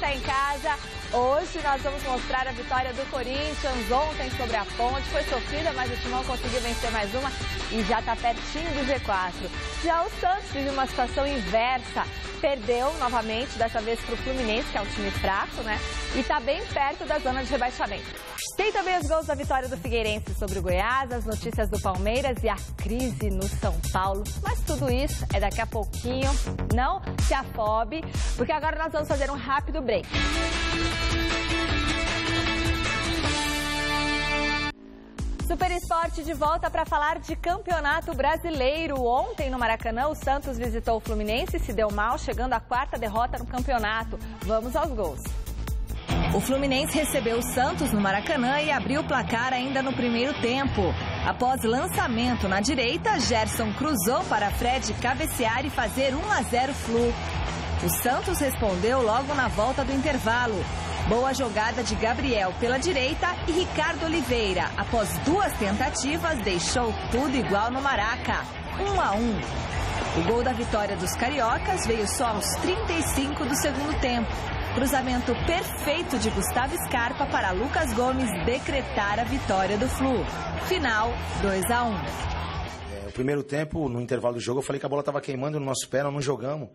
está em casa. Hoje nós vamos mostrar a vitória do Corinthians ontem sobre a Ponte. Foi sofrida, mas o Timão conseguiu vencer mais uma e já está pertinho do G4. Já o Santos vive uma situação inversa. Perdeu novamente, dessa vez para o Fluminense, que é um time fraco, né? E está bem perto da zona de rebaixamento. Tem também os gols da vitória do Figueirense sobre o Goiás, as notícias do Palmeiras e a crise no São Paulo. Mas tudo isso é daqui a pouquinho. Não se afobe, porque agora nós vamos fazer um rápido break. Super Esporte de volta para falar de Campeonato Brasileiro. Ontem no Maracanã, o Santos visitou o Fluminense e se deu mal, chegando à 4ª derrota no campeonato. Vamos aos gols. O Fluminense recebeu o Santos no Maracanã e abriu o placar ainda no primeiro tempo. Após lançamento na direita, Gerson cruzou para Fred cabecear e fazer 1-0 Flu. O Santos respondeu logo na volta do intervalo. Boa jogada de Gabriel pela direita e Ricardo Oliveira, após 2 tentativas, deixou tudo igual no Maraca, 1-1. O gol da vitória dos cariocas veio só aos 35 do segundo tempo. Cruzamento perfeito de Gustavo Scarpa para Lucas Gomes decretar a vitória do Flu. Final, 2-1. No primeiro tempo, no intervalo do jogo, eu falei que a bola estava queimando no nosso pé, nós não jogamos.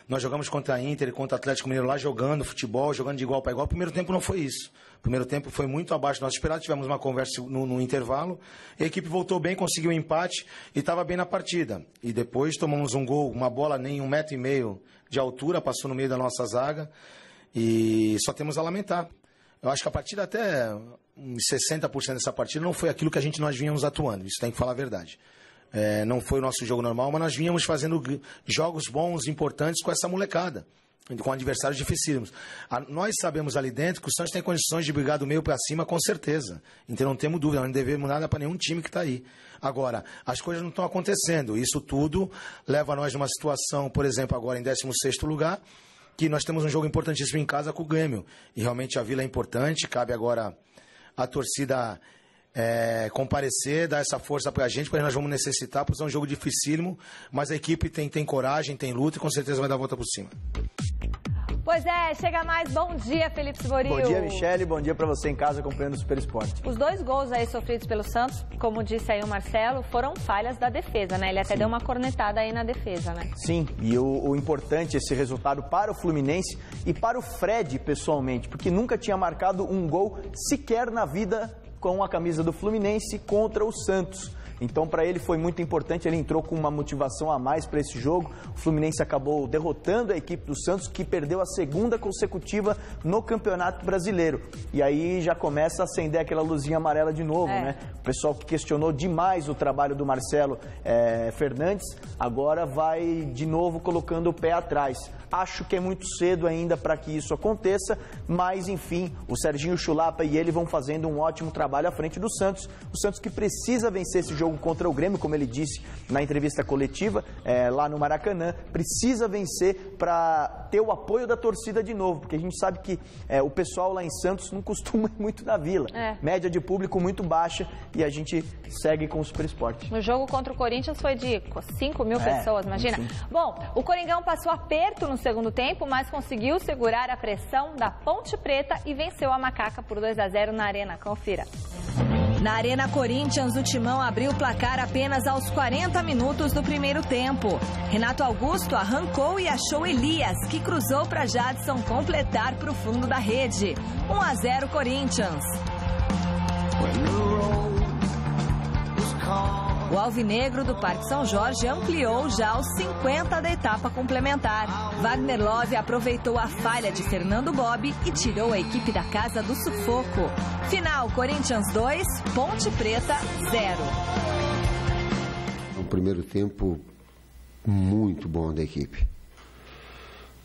Nós jogamos contra a Inter e contra o Atlético Mineiro lá, jogando futebol, jogando de igual para igual. O primeiro tempo não foi isso. O primeiro tempo foi muito abaixo do nosso esperado. Tivemos uma conversa no intervalo. A equipe voltou bem, conseguiu um empate e estava bem na partida. E depois tomamos um gol, uma bola nem 1,5 m de altura, passou no meio da nossa zaga. E só temos a lamentar. Eu acho que a partida até 60% dessa partida não foi aquilo que nós vínhamos atuando. Isso tem que falar a verdade. Não foi o nosso jogo normal, mas nós vínhamos fazendo jogos bons, importantes com essa molecada, com adversários dificílimos. Nós sabemos ali dentro que o Santos tem condições de brigar do meio para cima, com certeza. Então não temos dúvida, nós não devemos nada para nenhum time que está aí. Agora, as coisas não estão acontecendo. Isso tudo leva nós numa situação, por exemplo, agora em 16º lugar, que nós temos um jogo importantíssimo em casa com o Grêmio. E realmente a Vila é importante, cabe agora a torcida comparecer, dar essa força para a gente, porque nós vamos necessitar, porque é um jogo dificílimo, mas a equipe tem coragem, tem luta e com certeza vai dar a volta por cima. Pois é, chega mais. Bom dia, Felipe Sborio. Bom dia, Michele. Bom dia para você em casa acompanhando o Super Esporte. Os 2 gols aí sofridos pelo Santos, como disse aí o Marcelo, foram falhas da defesa, né? Ele até deu uma cornetada aí na defesa, né? Sim, e o importante é esse resultado para o Fluminense e para o Fred, pessoalmente, porque nunca tinha marcado um gol sequer na vida com a camisa do Fluminense contra o Santos. Então, para ele foi muito importante, ele entrou com uma motivação a mais para esse jogo. O Fluminense acabou derrotando a equipe do Santos, que perdeu a 2ª consecutiva no Campeonato Brasileiro. E aí já começa a acender aquela luzinha amarela de novo, né? O pessoal que questionou demais o trabalho do Marcelo Fernandes, agora vai de novo colocando o pé atrás. Acho que é muito cedo ainda para que isso aconteça, mas enfim, o Serginho Chulapa e ele vão fazendo um ótimo trabalho à frente do Santos. O Santos que precisa vencer esse jogo contra o Grêmio, como ele disse na entrevista coletiva lá no Maracanã, precisa vencer para ter o apoio da torcida de novo, porque a gente sabe que o pessoal lá em Santos não costuma ir muito na Vila. Média de público muito baixa e a gente segue com o Super Esporte. No jogo contra o Corinthians foi de 5 mil pessoas, imagina. Enfim. Bom, o Coringão passou aperto no segundo tempo, mas conseguiu segurar a pressão da Ponte Preta e venceu a Macaca por 2-0 na Arena. Confira. Na Arena Corinthians, o Timão abriu o placar apenas aos 40 minutos do primeiro tempo. Renato Augusto arrancou e achou Elias, que cruzou para Jadson completar para o fundo da rede. 1-0 Corinthians. O alvinegro do Parque São Jorge ampliou já aos 50 da etapa complementar. Wagner Love aproveitou a falha de Fernando Bob e tirou a equipe da casa do sufoco. Final, Corinthians 2, Ponte Preta 0. Um primeiro tempo muito bom da equipe.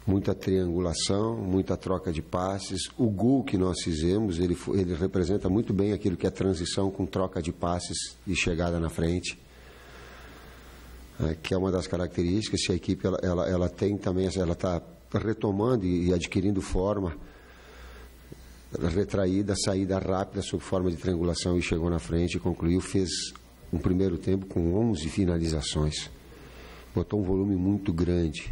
Muita triangulação, muita troca de passes. O gol que nós fizemos, ele representa muito bem aquilo que é transição com troca de passes e chegada na frente. Que é uma das características. Se a equipe ela tem também, ela está retomando e adquirindo forma, retraída, saída rápida sob forma de triangulação e chegou na frente e concluiu. Fez um primeiro tempo com 11 finalizações. Botou um volume muito grande.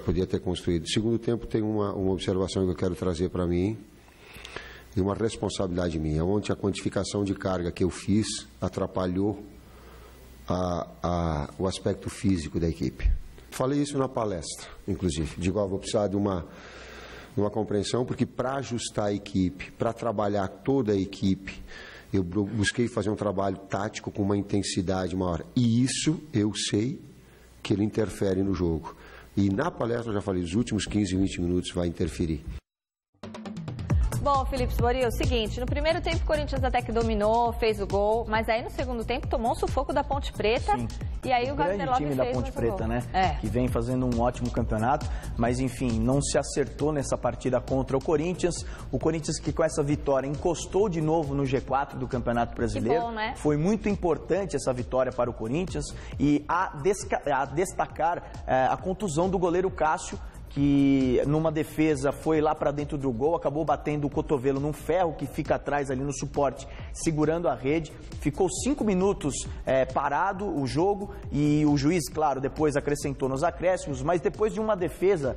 Podia ter construído. Segundo tempo, tem uma observação que eu quero trazer para mim e uma responsabilidade minha. Ontem a quantificação de carga que eu fiz atrapalhou o aspecto físico da equipe. Falei isso na palestra, inclusive. Digo, vou precisar de uma compreensão, porque para ajustar a equipe, para trabalhar toda a equipe, eu busquei fazer um trabalho tático com uma intensidade maior. E isso eu sei que ele interfere no jogo. E na palestra eu já falei, os últimos 15, 20 minutos vai interferir. Bom, Felipe Esboril, seguinte, no primeiro tempo o Corinthians até que dominou, fez o gol, mas aí no segundo tempo tomou um sufoco da Ponte Preta. Sim. E aí o Wagner Love time da Ponte Preta, né? Que vem fazendo um ótimo campeonato, mas enfim, não se acertou nessa partida contra o Corinthians. O Corinthians, que com essa vitória encostou de novo no G4 do Campeonato Brasileiro. Que bom, né? Foi muito importante essa vitória para o Corinthians e a destacar a contusão do goleiro Cássio, que numa defesa foi lá para dentro do gol, acabou batendo o cotovelo num ferro que fica atrás ali no suporte, segurando a rede. Ficou 5 minutos parado o jogo e o juiz, claro, depois acrescentou nos acréscimos, mas depois de uma defesa,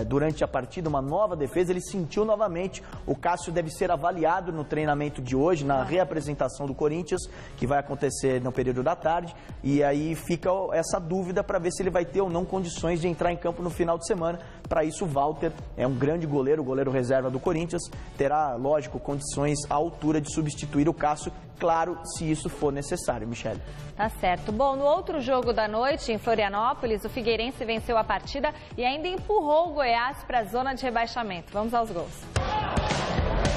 durante a partida, uma nova defesa, ele sentiu novamente. O Cássio deve ser avaliado no treinamento de hoje, na reapresentação do Corinthians, que vai acontecer no período da tarde, e aí fica essa dúvida para ver se ele vai ter ou não condições de entrar em campo no final de semana. Para isso, o Walter é um grande goleiro, o goleiro reserva do Corinthians, terá, lógico, condições à altura de substituir o Cássio, claro, se isso for necessário, Michele. Tá certo. Bom, no outro jogo da noite, em Florianópolis, o Figueirense venceu a partida e ainda empurrou o Goiás para a zona de rebaixamento. Vamos aos gols.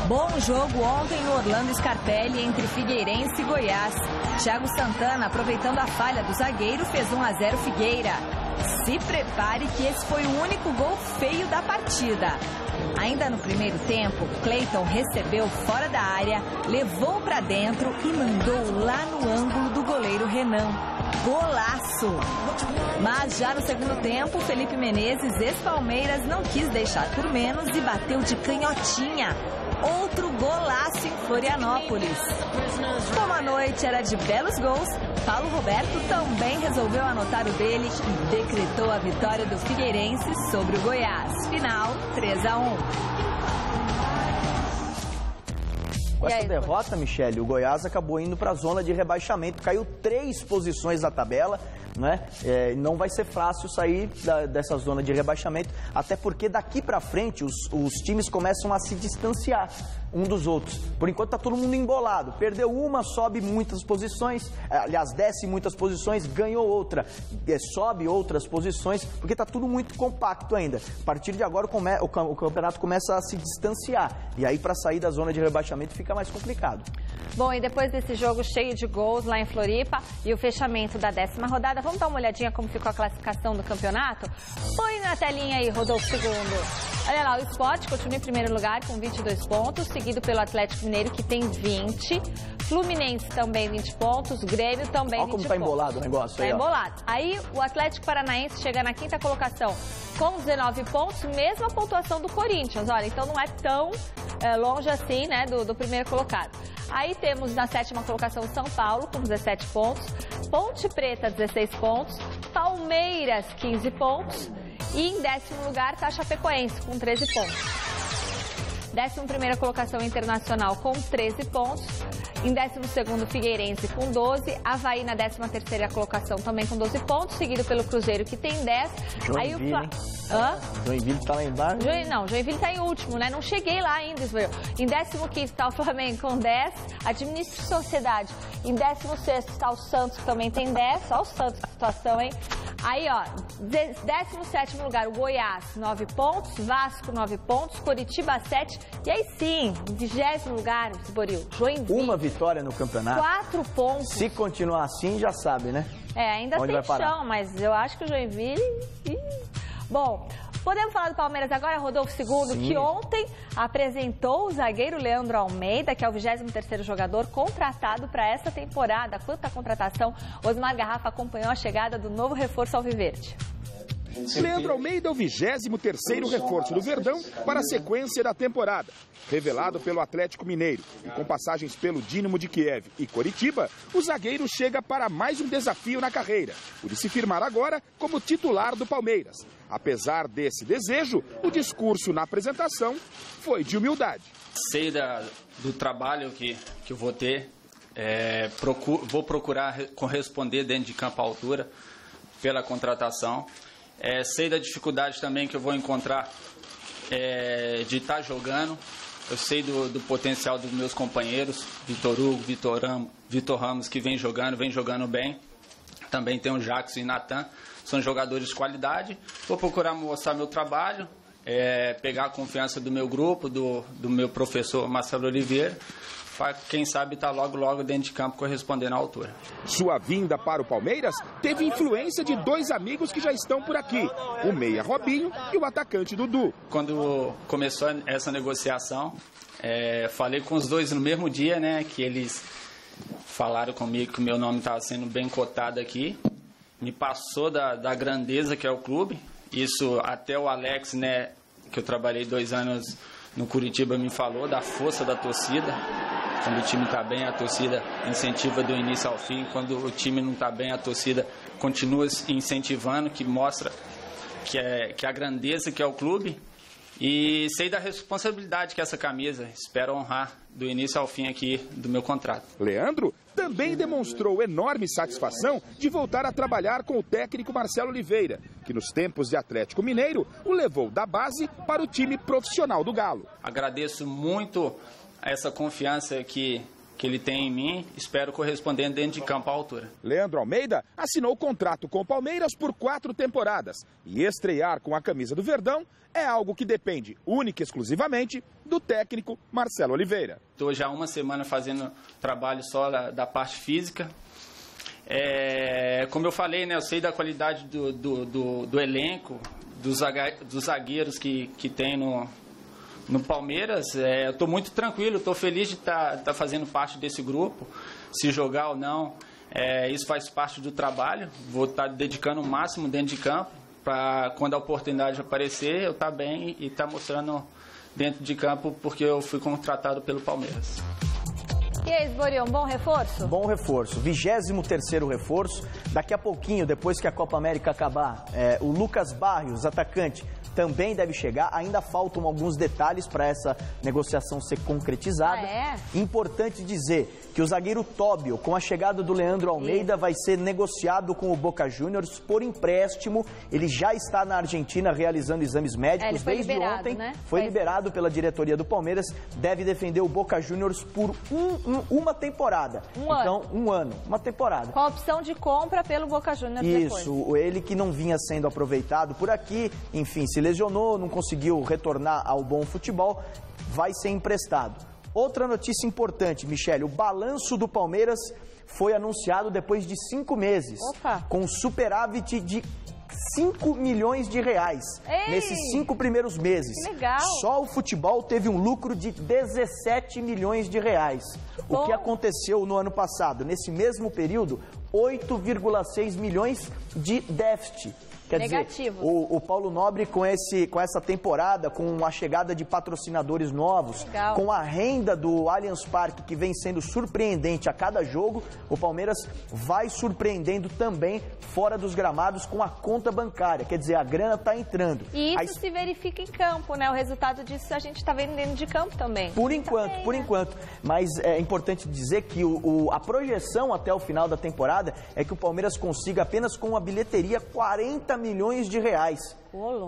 Bom jogo ontem no Orlando Scarpelli entre Figueirense e Goiás. Thiago Santana, aproveitando a falha do zagueiro, fez 1-0 Figueira. Se prepare que esse foi o único gol feio da partida. Ainda no primeiro tempo, Cleiton recebeu fora da área, levou para dentro e mandou lá no ângulo do goleiro Renan. Golaço! Mas já no segundo tempo, Felipe Menezes, ex-Palmeiras, não quis deixar por menos e bateu de canhotinha. Outro golaço em Florianópolis. Como a noite era de belos gols, Paulo Roberto também resolveu anotar o dele e decretou a vitória do Figueirense sobre o Goiás. Final 3-1. Com essa derrota, Michele, o Goiás acabou indo para a zona de rebaixamento, caiu 3 posições na tabela, né? Não vai ser fácil sair dessa zona de rebaixamento, até porque daqui para frente os times começam a se distanciar um dos outros. Por enquanto está todo mundo embolado. Perdeu uma, sobe muitas posições, aliás, desce muitas posições, ganhou outra, sobe outras posições, porque está tudo muito compacto ainda. A partir de agora o campeonato começa a se distanciar, e aí para sair da zona de rebaixamento fica mais complicado. Bom, e depois desse jogo cheio de gols lá em Floripa e o fechamento da 10ª rodada, vamos dar uma olhadinha como ficou a classificação do campeonato? Põe na telinha aí, Rodolfo Segundo. Olha lá, o Sport continua em primeiro lugar com 22 pontos, seguido pelo Atlético Mineiro, que tem 20. Fluminense também 20 pontos, Grêmio também 20 pontos. Olha como tá embolado o negócio aí, ó. Tá embolado. Aí o Atlético Paranaense chega na 5ª colocação com 19 pontos, mesma pontuação do Corinthians. Olha, então não é tão longe assim, né, do primeiro colocado. Aí temos na 7ª colocação São Paulo com 17 pontos, Ponte Preta 16 pontos, Palmeiras 15 pontos e em 10º lugar está Chapecoense com 13 pontos. 11ª colocação Internacional com 13 pontos. Em 12º, Figueirense com 12. Avaí na 13ª colocação também com 12 pontos, seguido pelo Cruzeiro, que tem 10. Joinville, aí o Joinville tá lá embaixo? Joinville tá em último, né? Não cheguei lá ainda, Ismael. Em 15º está o Flamengo com 10. Administre Sociedade. Em 16º está o Santos, que também tem 10. Só o Santos, que situação, hein? Aí, ó, 17º lugar, o Goiás, 9 pontos. Vasco, 9 pontos. Coritiba, 7. E aí sim, em 20º lugar, Esboril, Joinville. Uma vitória no campeonato. 4 pontos. Se continuar assim, já sabe, né? Ainda onde tem chão, mas eu acho que o Joinville... Bom, podemos falar do Palmeiras agora, Rodolfo Segundo, que ontem apresentou o zagueiro Leandro Almeida, que é o 23º jogador contratado para essa temporada. Quanto à contratação, Osmar Garrafa acompanhou a chegada do novo reforço alviverde. Leandro Almeida é o 23º reforço do Verdão para a sequência da temporada. Revelado pelo Atlético Mineiro e com passagens pelo Dínamo de Kiev e Coritiba, o zagueiro chega para mais um desafio na carreira, o de se firmar agora como titular do Palmeiras. Apesar desse desejo, o discurso na apresentação foi de humildade. Sei do trabalho que eu vou ter, vou procurar corresponder dentro de campo à altura pela contratação. Sei da dificuldade também que eu vou encontrar de estar jogando. Eu sei do potencial dos meus companheiros, Vitor Hugo, Vitor Ramos, que vem jogando bem. Também tem o Jackson e Natan, são jogadores de qualidade. Vou procurar mostrar meu trabalho, pegar a confiança do meu grupo, do meu professor Marcelo Oliveira, para quem sabe estar logo dentro de campo correspondendo à altura. Sua vinda para o Palmeiras teve influência de 2 amigos que já estão por aqui, o meia Robinho e o atacante Dudu. Quando começou essa negociação, falei com os dois no mesmo dia, né, que eles falaram comigo que o meu nome estava sendo bem cotado aqui, me passou da grandeza que é o clube. Isso até o Alex, né, que eu trabalhei 2 anos no Curitiba, me falou da força da torcida. Quando o time está bem, a torcida incentiva do início ao fim. Quando o time não está bem, a torcida continua incentivando, que mostra que a grandeza que é o clube. E sei da responsabilidade que é essa camisa. Espero honrar do início ao fim aqui do meu contrato. Leandro também demonstrou enorme satisfação de voltar a trabalhar com o técnico Marcelo Oliveira, que nos tempos de Atlético Mineiro o levou da base para o time profissional do Galo. Agradeço muito essa confiança que ele tem em mim, espero corresponder dentro de campo à altura. Leandro Almeida assinou contrato com o Palmeiras por 4 temporadas e estrear com a camisa do Verdão é algo que depende única e exclusivamente do técnico Marcelo Oliveira. Estou já 1 semana fazendo trabalho só da parte física. Como eu falei, né, eu sei da qualidade do elenco, dos zagueiros que tem no Palmeiras. Eu estou muito tranquilo, estou feliz de estar fazendo parte desse grupo. Se jogar ou não, isso faz parte do trabalho. Vou estar dedicando o máximo dentro de campo para, quando a oportunidade aparecer, eu estar bem e estar mostrando dentro de campo, porque eu fui contratado pelo Palmeiras. E aí, Esborião, bom reforço? Bom reforço, 23º reforço. Daqui a pouquinho, depois que a Copa América acabar, o Lucas Barrios, atacante, também deve chegar. Ainda faltam alguns detalhes para essa negociação ser concretizada. Importante dizer que o zagueiro Tóbio, com a chegada do Leandro Almeida, vai ser negociado com o Boca Juniors por empréstimo. Ele já está na Argentina realizando exames médicos desde ontem. Né? Foi liberado pela diretoria do Palmeiras. Deve defender o Boca Juniors por uma temporada. Um ano, uma temporada. Com a opção de compra pelo Boca Juniors depois. Isso, ele que não vinha sendo aproveitado por aqui, enfim, se lesionou, não conseguiu retornar ao bom futebol, vai ser emprestado. Outra notícia importante, Michele, o balanço do Palmeiras foi anunciado depois de 5 meses, com superávit de 5 milhões de reais nesses 5 primeiros meses. Que legal. Só o futebol teve um lucro de 17 milhões de reais. O que aconteceu no ano passado? Nesse mesmo período, 8,6 milhões de déficit. Quer dizer, o Paulo Nobre com essa temporada, com a chegada de patrocinadores novos, com a renda do Allianz Parque, que vem sendo surpreendente a cada jogo, o Palmeiras vai surpreendendo também fora dos gramados com a conta bancária. Quer dizer, a grana está entrando. E isso se verifica em campo, né? O resultado disso a gente está vendo dentro de campo também. Por enquanto. Mas é importante dizer que a projeção até o final da temporada é que o Palmeiras consiga apenas com a bilheteria 40 milhões de reais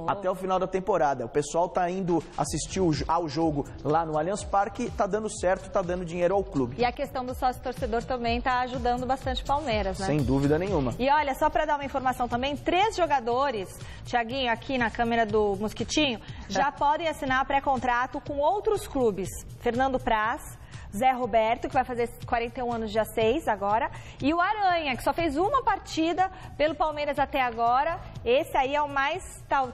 até o final da temporada. O pessoal está indo assistir ao jogo lá no Allianz Parque, está dando certo, está dando dinheiro ao clube. E a questão do sócio-torcedor também está ajudando bastante o Palmeiras, né? Sem dúvida nenhuma. E olha, só para dar uma informação também, 3 jogadores, Thiaguinho, aqui na câmera do Mosquitinho, já podem assinar pré-contrato com outros clubes. Fernando Praz, Zé Roberto, que vai fazer 41 anos dia 6 agora, e o Aranha, que só fez uma partida pelo Palmeiras até agora. Esse aí é o mais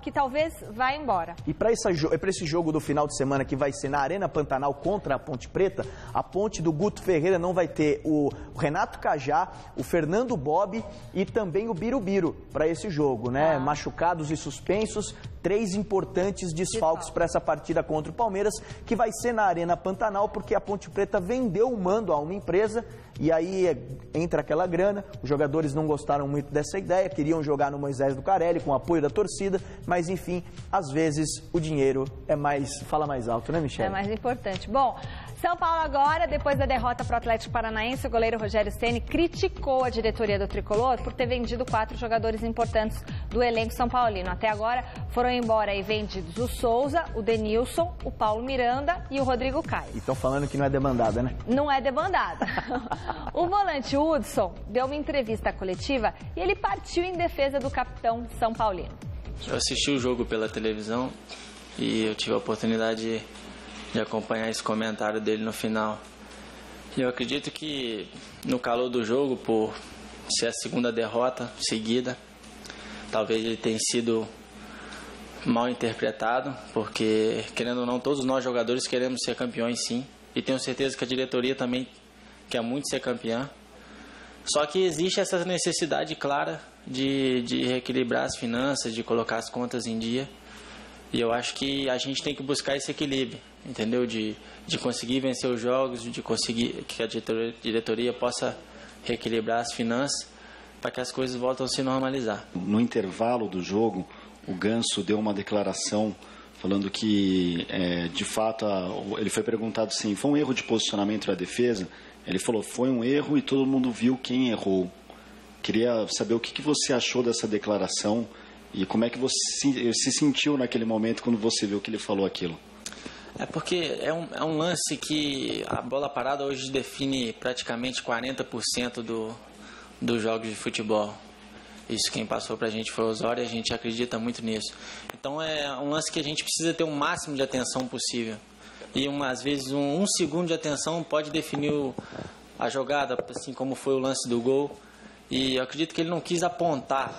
que talvez vá embora. E para esse jogo do final de semana, que vai ser na Arena Pantanal contra a Ponte Preta, a Ponte do Guto Ferreira não vai ter o Renato Cajá, o Fernando Bob e também o Birubiru para esse jogo, né? Machucados e suspensos, 3 importantes desfalques para essa partida contra o Palmeiras, que vai ser na Arena Pantanal, porque a Ponte Preta vendeu o mando a uma empresa e aí entra aquela grana. Os jogadores não gostaram muito dessa ideia, queriam jogar no Moisés do Carelli com o apoio da torcida, mas enfim, às vezes o dinheiro fala mais alto, né, Michele? É mais importante. Bom, São Paulo agora, depois da derrota para o Atlético Paranaense, o goleiro Rogério Ceni criticou a diretoria do Tricolor por ter vendido 4 jogadores importantes do elenco são paulino. Até agora foram embora e vendidos o Souza, o Denilson, o Paulo Miranda e o Rodrigo Caio. E estão falando que não é demandada, né? Não é demandada. O volante Hudson deu uma entrevista coletiva e ele partiu em defesa do capitão são paulino. Eu assisti o jogo pela televisão e eu tive a oportunidade de acompanhar esse comentário dele no final. E eu acredito que no calor do jogo, por ser a segunda derrota seguida, talvez ele tenha sido mal interpretado, porque, querendo ou não, todos nós jogadores queremos ser campeões, sim. E tenho certeza que a diretoria também quer muito ser campeã. Só que existe essa necessidade clara de reequilibrar as finanças, de colocar as contas em dia. E eu acho que a gente tem que buscar esse equilíbrio, entendeu? De conseguir vencer os jogos, de conseguir que a diretoria possa reequilibrar as finanças para que as coisas voltem a se normalizar. No intervalo do jogo, o Ganso deu uma declaração falando que, de fato, ele foi perguntado assim, foi um erro de posicionamento da defesa? Ele falou, foi um erro e todo mundo viu quem errou. Queria saber o que você achou dessa declaração e como é que você se sentiu naquele momento quando você viu que ele falou aquilo. É porque é um lance que a bola parada hoje define praticamente 40% dos jogos de futebol. Isso quem passou pra gente foi o Osório e a gente acredita muito nisso. Então é um lance que a gente precisa ter o máximo de atenção possível. E às vezes um segundo de atenção pode definir a jogada, assim como foi o lance do gol. E eu acredito que ele não quis apontar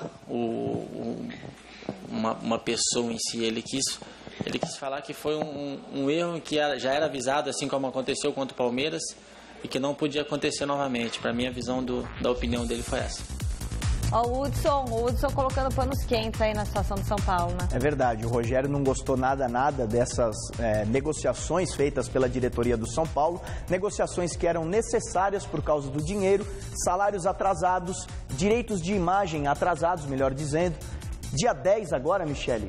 uma pessoa em si. Ele quis falar que foi um erro que já era avisado, assim como aconteceu contra o Palmeiras, e que não podia acontecer novamente. Para mim, a visão da opinião dele foi essa. Ó, o Hudson colocando panos quentes aí na situação do São Paulo, né? É verdade, o Rogério não gostou nada dessas negociações feitas pela diretoria do São Paulo, negociações que eram necessárias por causa do dinheiro, salários atrasados, direitos de imagem atrasados, melhor dizendo. Dia 10 agora, Michele,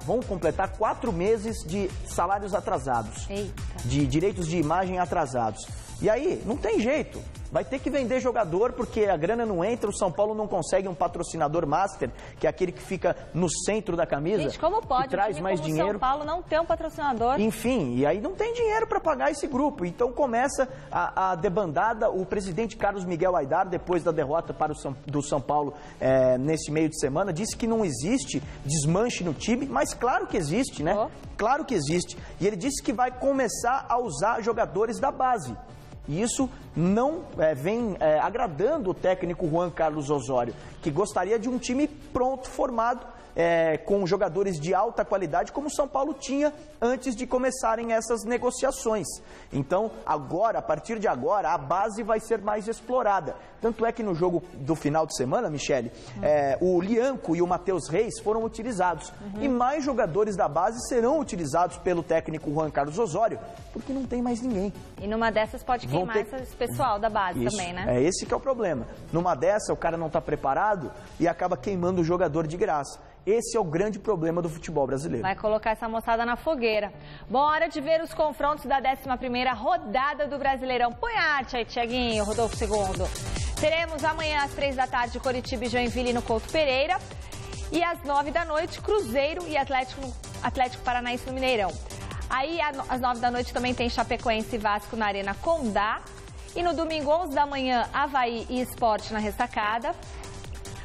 vão completar 4 meses de salários atrasados. Eita. De direitos de imagem atrasados. E aí, não tem jeito. Vai ter que vender jogador porque a grana não entra, o São Paulo não consegue um patrocinador master, que é aquele que fica no centro da camisa. Gente, como pode? Que traz mais dinheiro. São Paulo não tem um patrocinador. Enfim, e aí não tem dinheiro para pagar esse grupo. Então começa a debandada. O presidente Carlos Miguel Aidar, depois da derrota do São Paulo nesse meio de semana, disse que não existe desmanche no time, mas claro que existe, né? Oh. Claro que existe. E ele disse que vai começar a usar jogadores da base. E isso não vem agradando o técnico Juan Carlos Osório, que gostaria de um time pronto, formado, com jogadores de alta qualidade, como o São Paulo tinha antes de começarem essas negociações. Então, agora, a partir de agora, a base vai ser mais explorada. Tanto é que no jogo do final de semana, Michele, o Lianco e o Matheus Reis foram utilizados. E mais jogadores da base serão utilizados pelo técnico Juan Carlos Osório, porque não tem mais ninguém. E numa dessas pode queimar esse pessoal da base também, né? É esse que é o problema. Numa dessa, o cara não está preparado e acaba queimando o jogador de graça. Esse é o grande problema do futebol brasileiro. Vai colocar essa moçada na fogueira. Bom, hora de ver os confrontos da 11ª rodada do Brasileirão. Põe a arte aí, Tiaguinho, Rodolfo II. Teremos amanhã às 3 da tarde Coritiba e Joinville no Couto Pereira. E às 9 da noite, Cruzeiro e Atlético Paranaense no Mineirão. Aí, às 9 da noite, também tem Chapecoense e Vasco na Arena Condá. E no domingo, 11 da manhã, Avaí e Sport na Ressacada.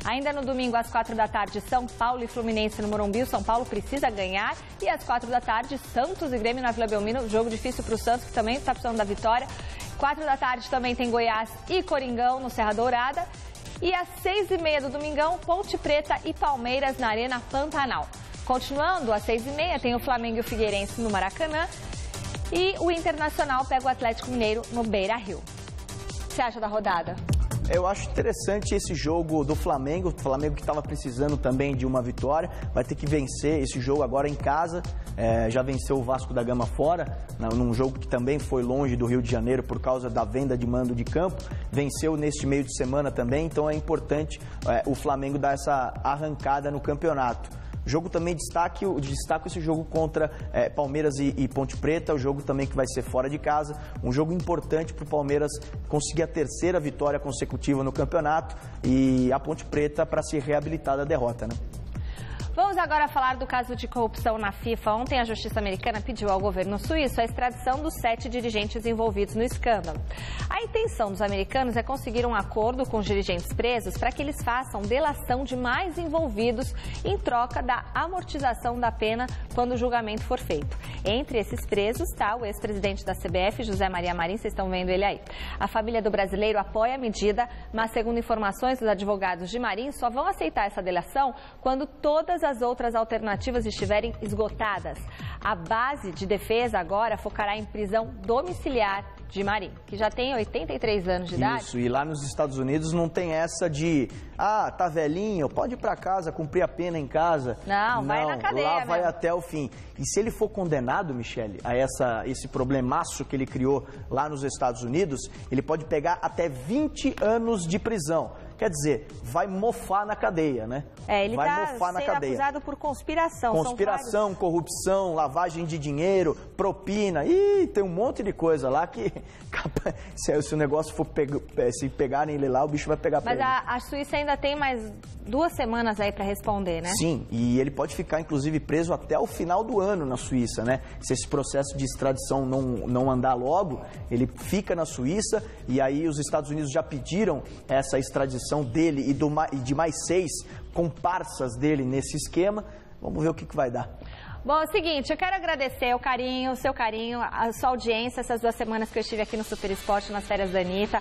Ainda no domingo, às 4 da tarde, São Paulo e Fluminense no Morumbi. O São Paulo precisa ganhar. E às 4 da tarde, Santos e Grêmio na Vila Belmiro. Jogo difícil para o Santos, que também está precisando da vitória. 4 da tarde também tem Goiás e Coringão no Serra Dourada. E às 6h30 do domingão, Ponte Preta e Palmeiras na Arena Pantanal. Continuando, às 6h30, tem o Flamengo e o Figueirense no Maracanã. E o Internacional pega o Atlético Mineiro no Beira-Rio. O que você acha da rodada? Eu acho interessante esse jogo do Flamengo. O Flamengo que estava precisando também de uma vitória. Vai ter que vencer esse jogo agora em casa. Já venceu o Vasco da Gama fora, num jogo que também foi longe do Rio de Janeiro por causa da venda de mando de campo. Venceu neste meio de semana também. Então é importante o Flamengo dar essa arrancada no campeonato. Jogo também destaco esse jogo contra Palmeiras e Ponte Preta, o jogo também que vai ser fora de casa, um jogo importante para o Palmeiras conseguir a terceira vitória consecutiva no campeonato e a Ponte Preta para se reabilitar da derrota, né? Vamos agora falar do caso de corrupção na FIFA. Ontem, a Justiça Americana pediu ao governo suíço a extradição dos 7 dirigentes envolvidos no escândalo. A intenção dos americanos é conseguir um acordo com os dirigentes presos para que eles façam delação de mais envolvidos em troca da amortização da pena quando o julgamento for feito. Entre esses presos está o ex-presidente da CBF, José Maria Marim, vocês estão vendo ele aí. A família do brasileiro apoia a medida, mas segundo informações dos advogados de Marim, só vão aceitar essa delação quando todas as outras alternativas estiverem esgotadas. A base de defesa agora focará em prisão domiciliar de Marim, que já tem 83 anos de idade. Isso, e lá nos Estados Unidos não tem essa de, tá velhinho, pode ir para casa, cumprir a pena em casa. Não, vai na cadeia lá mesmo. Vai até o fim. E se ele for condenado, Michele, a esse problemaço que ele criou lá nos Estados Unidos, ele pode pegar até 20 anos de prisão. Quer dizer, vai mofar na cadeia, né? Ele está sendo acusado por conspiração. Conspiração, corrupção, lavagem de dinheiro, propina. Ih, tem um monte de coisa lá que, se o negócio for se pegarem ele lá, o bicho vai pegar pra ele. Mas a Suíça ainda tem mais 2 semanas aí para responder, né? Sim, e ele pode ficar, inclusive, preso até o final do ano na Suíça, né? Se esse processo de extradição não andar logo, ele fica na Suíça e aí os Estados Unidos já pediram essa extradição dele e de mais 6 comparsas dele nesse esquema. Vamos ver o que vai dar. Bom, é o seguinte, eu quero agradecer o seu carinho, a sua audiência, essas 2 semanas que eu estive aqui no Super Esporte, nas férias da Anitta.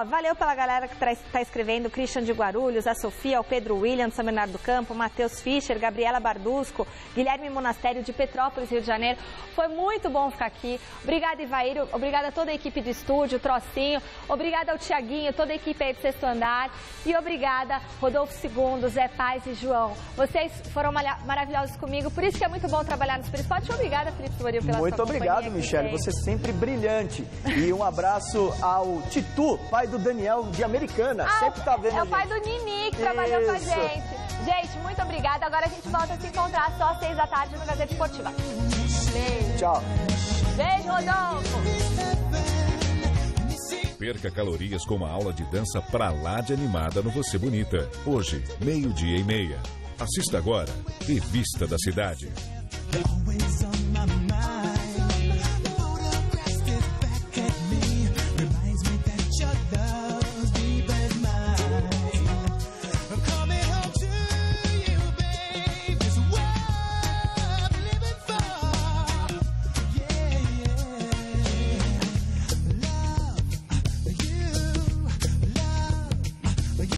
Valeu pela galera que está escrevendo, Christian de Guarulhos, a Sofia, o Pedro William, de São Bernardo do Campo, Matheus Fischer, Gabriela Bardusco, Guilherme Monastério, de Petrópolis, Rio de Janeiro. Foi muito bom ficar aqui. Obrigada, Ivair, obrigada a toda a equipe do estúdio, Trocinho, obrigada ao Tiaguinho, toda a equipe aí do Sexto Andar e obrigada, Rodolfo II, Zé Paz e João. Vocês foram maravilhosos comigo, por isso que é muito bom trabalhar no Super Esporte. Obrigada, Felipe Soboril, pela sua companhia. Muito obrigado, Michele. Você é sempre brilhante. E um abraço ao Titu, pai do Daniel de Americana. Sempre tá vendo a gente. É o pai do Nini, que trabalhou com a gente. Gente, muito obrigada. Agora a gente volta a se encontrar só às 6 da tarde no Gazeta Esportiva. Beijo. Tchau. Beijo, Rodolfo. Perca calorias com uma aula de dança pra lá de animada no Você Bonita. Hoje, 12:30. Assista agora, Revista da Cidade. Always on my mind.